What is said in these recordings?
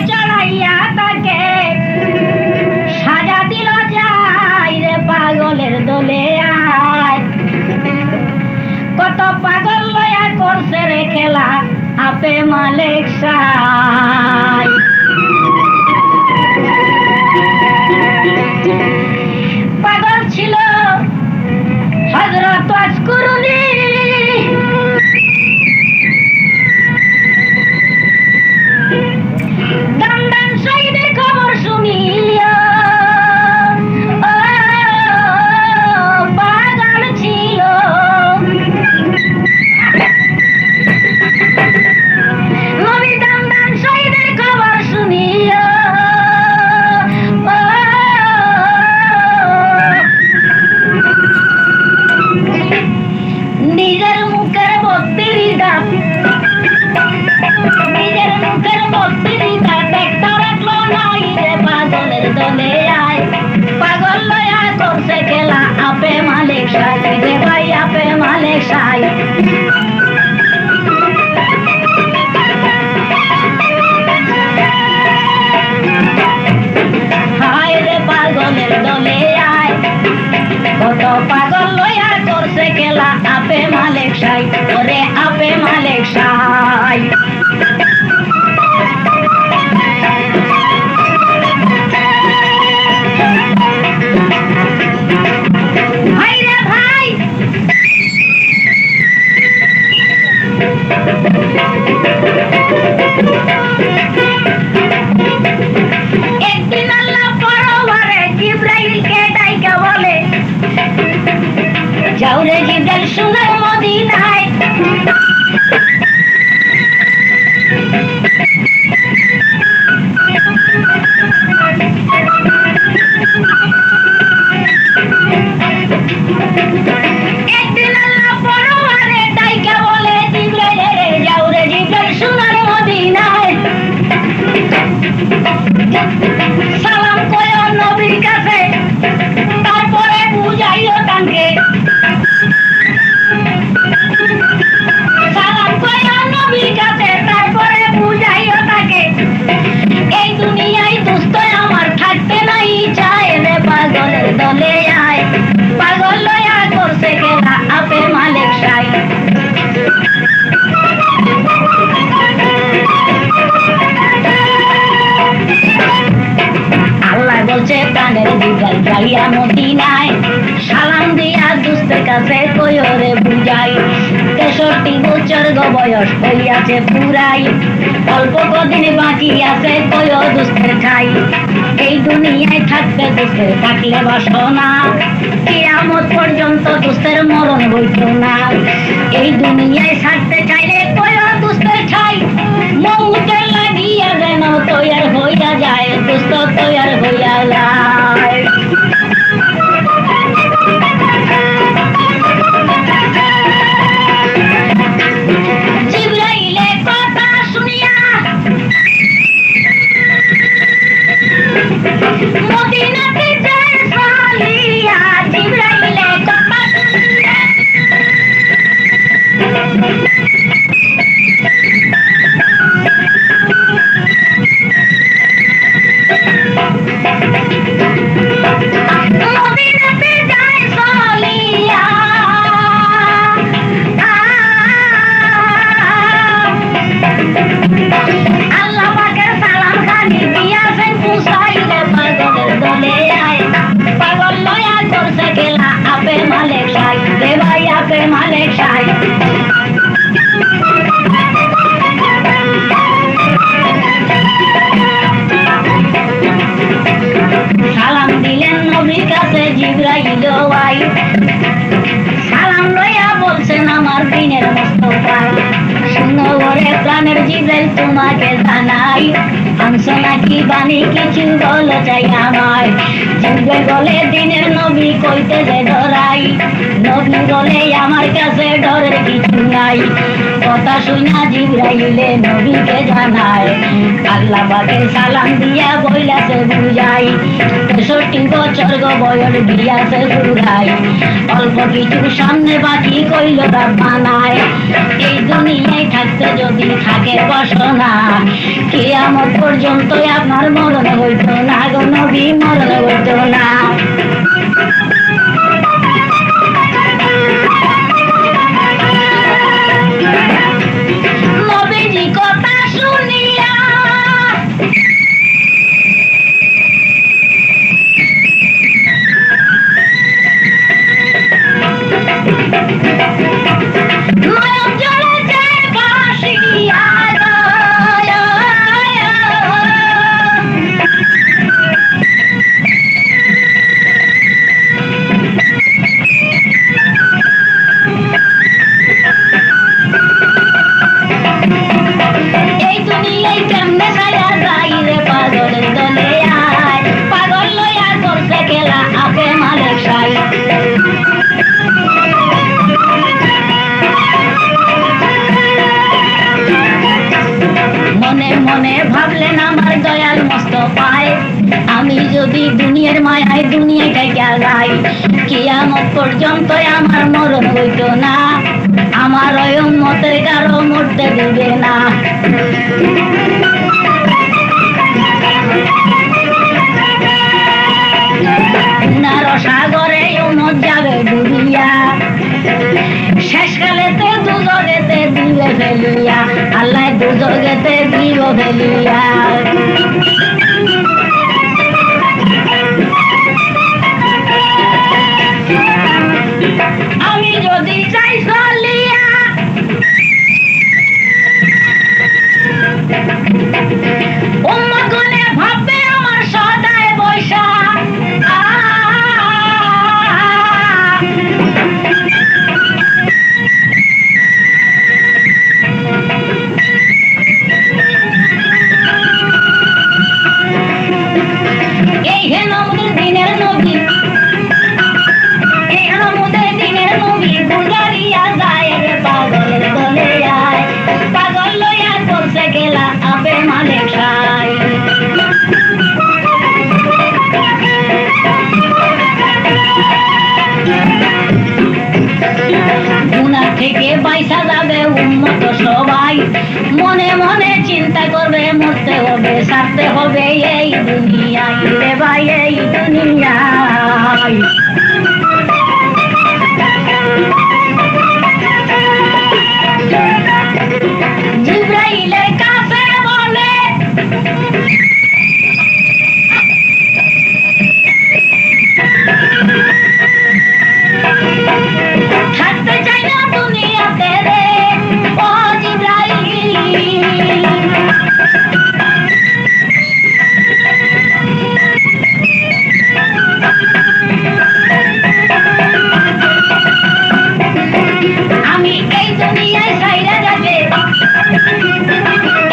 চড়াইয়া তাকে সাজা দিল যাই রে পাগলের দলে আয়। কত পাগল লয়া করছে রে খেলা আপে মালিক সাই। পাগল ছিল হযরত আজকুরুনি, দামদান শহীদের খবর শুনিয়া পাগল ছিল। নবী দামদান শহীদের খবর শুনিয়া নিজের মুখের বত্রিকা দেখতে রাখলো নাই রে পাগলের দলে আয়। পাগল লয়া করছে খেলা আপে মালিক সাই রে ভাই আপে মালিক সাই। হায় রে পাগলের দলে আয়, কত পাগল লয়া করছে খেলা আপে মালিক সাই ওরে আপে মালিক সাই। ভাই রে ভাই, একদিন আল্লাহ পরওয়ারে জিবরাইলকে ডাইকা বলে, যাও রে জিবরাইল সোনার মদিনায়। একদিন আল্লাহ পরওয়ারে ডাইকা বলে জিবরাইল রে, যাও রে জিবরাইল সোনার মদিনায়। সালাম কইও নবীর কাছে, তারপরে বুঝাইও তাকে। সালাম কইও নবীর কাছে, তারপরে বুঝাইও তাকে। এই দুনিয়ায় দুস্থ আমার থাকতে নাই চায় রে পাগলের দলে আয়। পাগল লয়া করছে খেলা আপে মালিক সাই। আল্লাহ বলছে প্রাণের জিবরাইল যাইয়া মদিনায়, সালাম দিয়া দুস্থের কাছে কইও রে বুঝাই। 63 বছর গো বয়স হইয়াছে পুরাই, অল্প কদিন বাকি আছে কইও দুস্থের ঠাই। এই দুনিয়ায় থাকতে দুস্থের থাকলে বাসনা, কিয়ামত পর্যন্ত দুস্থের মরণ হইত না। এই দুনিয়ায় থাকতে চাইলে কইও দুস্থের ঠাই, মৌতের লাগিয়া যেন তৈয়ার হইয়া যায়, দুস্থ তৈয়ার হইয়া যায়। জিবরাইলের কথা শুনিয়া মদিনাতে যায় চলিয়া, জিবরাইলের কথা শুনিয়া মদিনাতে যায় চলিয়া। আল্লাহ পাকের সালাম খানি দিয়াছেন পুষাই রে পাগলের দলে আয়। পাগল লয়া করছে খেলা আপে মালিক সাই রে ভাই আপে মালিক সাই। সালাম দিলেন নবীর কাছে জিবরাইল আই। সালাম লইয়া বলছেন আমার দিনের মুস্তাফা, শুনো ওরে প্রাণের জিবরাইল তোমাকে জানাই। আনছো নাকি বাণী কিছু বলো চাই আমায়। জিবরাইল বলে দিনের নবী কইতে যে ডরাই, নবী বলে আমার কাছে ডরের কিছু নাই। কথা শুনা জিবরাইলে নবীকে জানায়, আল্লাহ পাকের সালাম দিয়া বইলাছে বুঝাই, 63 বছর গো বয়স গিয়াছে ফুরাই, অল্প কিছু সামনে বাকি কইল বানায়, এই দুনিয়ায় থাকতে যদি থাকে বাসনা, কিয়ামত পর্যন্ত আপনার মরণ হইত না গো নবী, মরণ হইত না। নবীজি কথা শুনিয়া নয়ন জলে যায় ভাসিয়া, এই দুনিয়ায় কেমনে ছায়া যাই রে পাগলের দলে আয়, পাগল লইয়া করছে খেলা আপে মালিক সাই। মনে মনে ভাবলেন আমার দয়াল মস্ত পায়, আমি যদি দুনিয়ার মায়ায় দুনিয়ায় থেকে যাই, কিয়ামত পর্যন্ত আমার মরণ হইত না, আমার ওই উম্মতের কারো মরতে দিবে না। গুনার সাগরে উম্মত যাবে ডুবিয়া, শেষকালেতে দুজগেতে দিবে ফেলিয়া, আল্লাহ দুজগেতে দিব ফেলিয়া। আমি যদি চাই চলিয়া, উম্মত গুনে ভাববে আমার সদায় বৈশা, এই হেন আমাদের দিনের নবী, এই আমাদের দিনের নবী বুঝারিয়া যায় রে পাগলের দলে আয়, পাগল লইয়া করছে গেলা আপে মালিক সাই। গুনাহ থেকে বাইসা যাবে উম্মত সবাই, মনে মনে চিন্তা করবে মরতে হবে ছাড়তে হবে এই দুনিয়ায় রে ভাই, এই দুনিয়ায়। জিবরাইলের কাছে বলে, থাকতে চাই না দুনিয়াতে রে ও জিবরাইল, আমি এই দুনিয়ায় ছাইরা যাবে,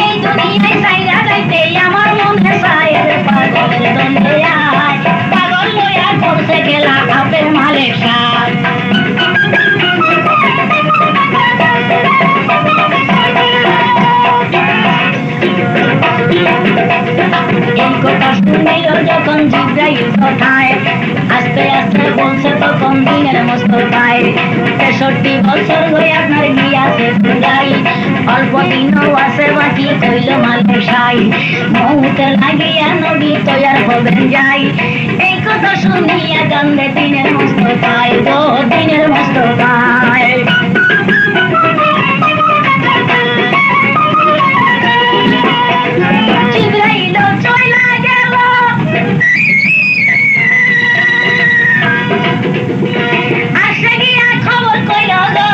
এই দুনিয়ায় ছাইরা যাইতে আমার মনে চায় রে পাগলের দলে আয়, পাগল লইয়া করছে খেলা আপে মালিক সাই। এই কথা শুনিল যখন জিবরাইল কথায়, আস্তে আস্তে বলছে তখন দিনের মস্ত পায়, 63 বছর হয়ে আপনার গিয়াছে ফুরাই, অল্প দিনও আছে বাকি কইল মালিক সাই, মৌতে লাগিয়া নবী তৈয়ার হবেন যাই, এই কথা শুনিয়া কান্দে দিনের মস্ত পায় গো, দিনের মস্ত পায়। জিবরাইল চইলা গেল, আসে গিয়া খবর কইল গো,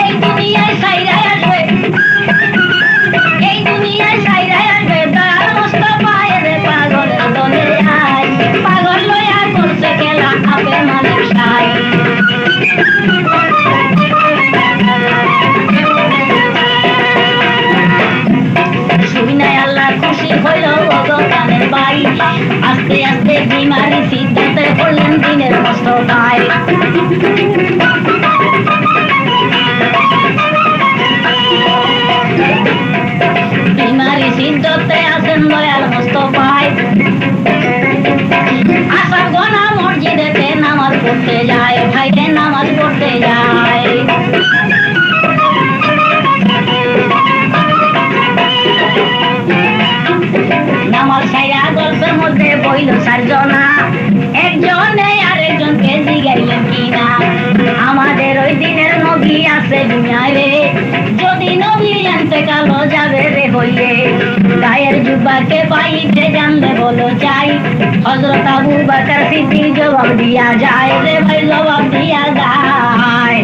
এই দুনিয়ায় ছাই আস্তে আস্তে বিমারি সিদ্ধান্তে পড়লেন দিনের মস্তকায়। বিমারি সিদ্ধতে আছেন দয়াল মোস্তফায়। আসার গোনা মসজিদেতে নামাজ পড়তে যায়, ভাইরে নামাজ পড়তে যায়। নামাজ সাইরা গল্পের মধ্যে বইল চারজনা, একজনে আরেকজনকে জিগাইলেন কিনা, আমাদের ওই দিনের নবী আছে দুনিয়ায় রে, যদি নবী ইন্তেকাল যাবে রে হইলে, গায়ের জুব্বাকে পাইতে জানলে বলো চাই। হযরত আবু বকর সিদ্দিক জবাব দিয়া যায় রে ভাই, জবাব দিয়া যায়,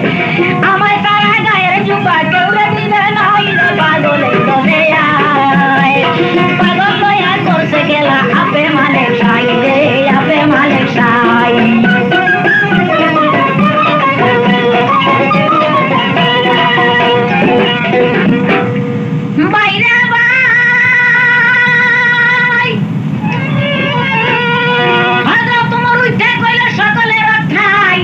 আমায় তারা গায়ের জুব্বা কেউ দিবে নাই রে, পাগলে করে আয়। পাগল লয়া করছে গেলা আপে মালিক সাই রে, আপে মালিক সাই। বাইরে ভাই হযরত তোমার উঠে কইলে সকলের রক্ষায়,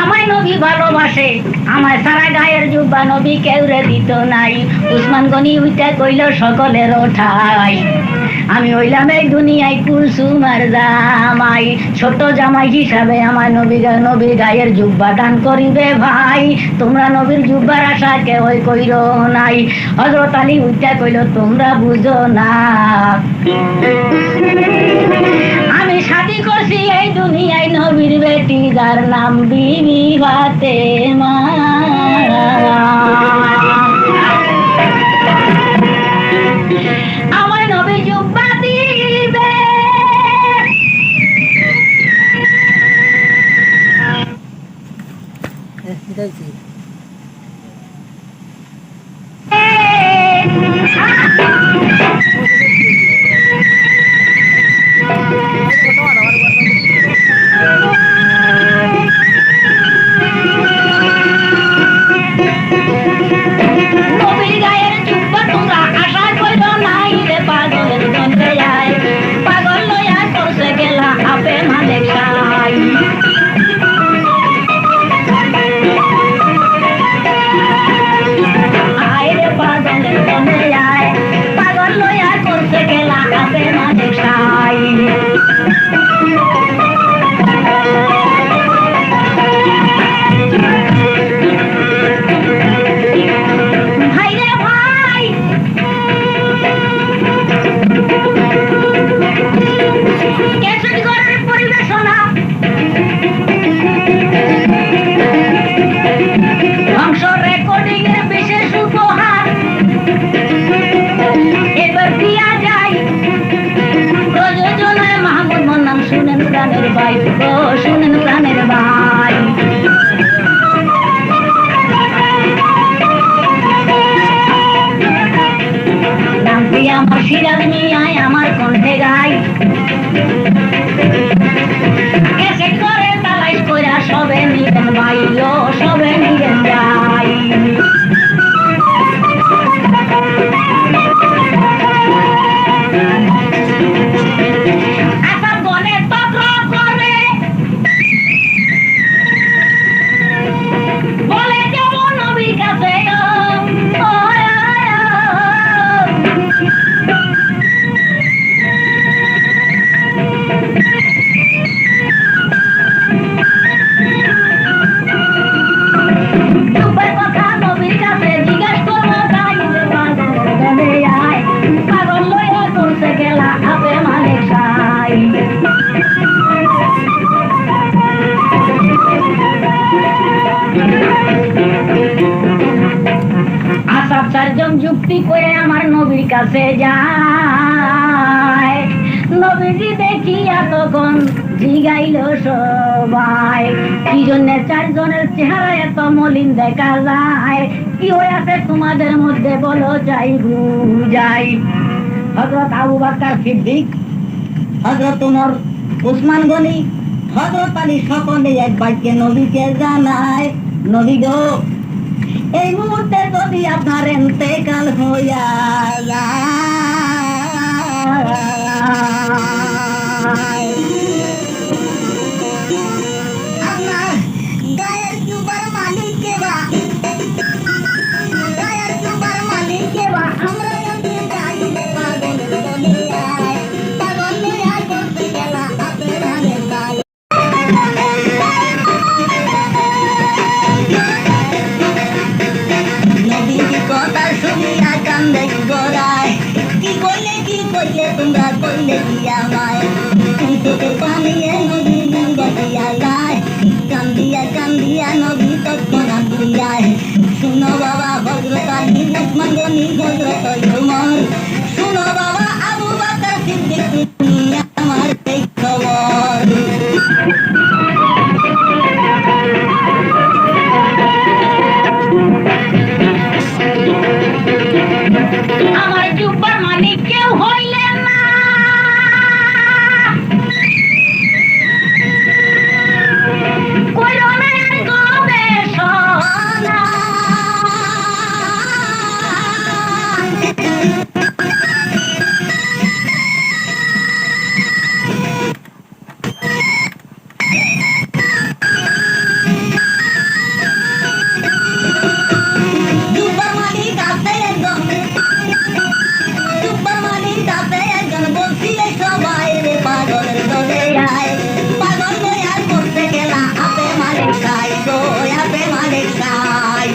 আমায় নবী ভালোবাসে, আমায় সারা গায়ের জুব্বা নবী কেউরে দিত নাই। উসমান গনি উঠে কইল সকলের ওঠাই, আমি হইলাম এই দুনিয়ায় কুলসুমার জামাই, ছোট জামাই হিসাবে আমার নবীর গায়ের জুব্বা দান করিবে ভাই, তোমরা নবীর জুব্বার আশা কেউ কইরো নাই। হযরত আলী উঠে কইল তোমরা বুঝো না, আমি শাদী করছি এই দুনিয়ায় নবীর বেটি, যার নাম বিবি ফাতেমা। আমার নবী জুব্বা দিবে, নবীর গায়ের জুব্বা তোমরা আশা কইরো নাই রে, পাগলের গন্ধে যায়, পাগল লয়া করছে গেলা আপে মালিক সাই। আয় রে পাগলের গন্ধে যায়, পাগল লয়া করছে গেলা আপে মালিক সাই। ভাইরে ভাই ক্যাসেট ঘরের পরিবেশনা, ধ্বংস রেকর্ডিং এর বিশেষ উপহার এবার দিয়া যায় প্রযোজনায় মাহমুদ মন্নান। শুনেন প্রাণের ভাই, ও শুনেন প্রাণের ভাই, নামটি আমার সিরাজ মিয়ায় আমার কণ্ঠে গাই, ক্যাসেট করে তালাশ কইরা সবে নিবেন ভাই, ও সবে নিবেন ভাই। আসাম বনে তত্র করে বলে যাব নবীর কাছে, কথা নবীর কাছে জিজ্ঞেস করবো তাই রে, পাগল আয়, পাগল লইয়া করছে গেলা আপে মালিক সাই। আসাব চারজন যুক্তি করে আমার নবীর কাছে যায়, নবীজি দেখিয়া তখন জিগাইল সবাই, কি জন্য চারজনের চেহারা এত মলিন দেখা যায়, কি হয়েছে তোমাদের মধ্যে বলো চাই বুঝাই। হযরত আবু বকর সিদ্দিক, হযরত ওমর, উসমান গনি, হযরত আলী সকলে এক বাক্যে নবীকে জানায়, নবী গো এই মুহূর্তে যদি আপনার ইন্তেকাল হইয়া যায় খায়। আপনার গায়ের জুবার মালিক কে বা? গায়ের জুবার মালিক কে বা? আমরা যদি যাই পাগল দুনিয়ায়, পাগল দুনিয়ায় করতে গেলা হাতে ধারে তাই। নবীর কথা শুনিয়া কান্দে গোড়ায়, কি করলে তোমরা করলে কি আমায়? চোখে পানি এ নদী গঙ্গা দিয়া যায়, কান্দিয়া কান্দিয়া নদী তৎক্ষণাৎ বুড়িয়ায়। শুনো বাবা হযরত আলী উসমান গনি হযরত ওমর, শুনো বাবা আবু বকর সিদ্দিক, আমার এই খবর। আমার জুব্বার মালিক কেউ হইলেন না, কইরো না আর গবেষণা। জুব্বার মালিক আছে একজন, জুব্বার মালিক আছে একজন, বলছিলে সবাই রে পাগলের দলে আয়, পাগল দয়া করতে গেলা আপে মালিক খাই গো, আপে মালিক খাই।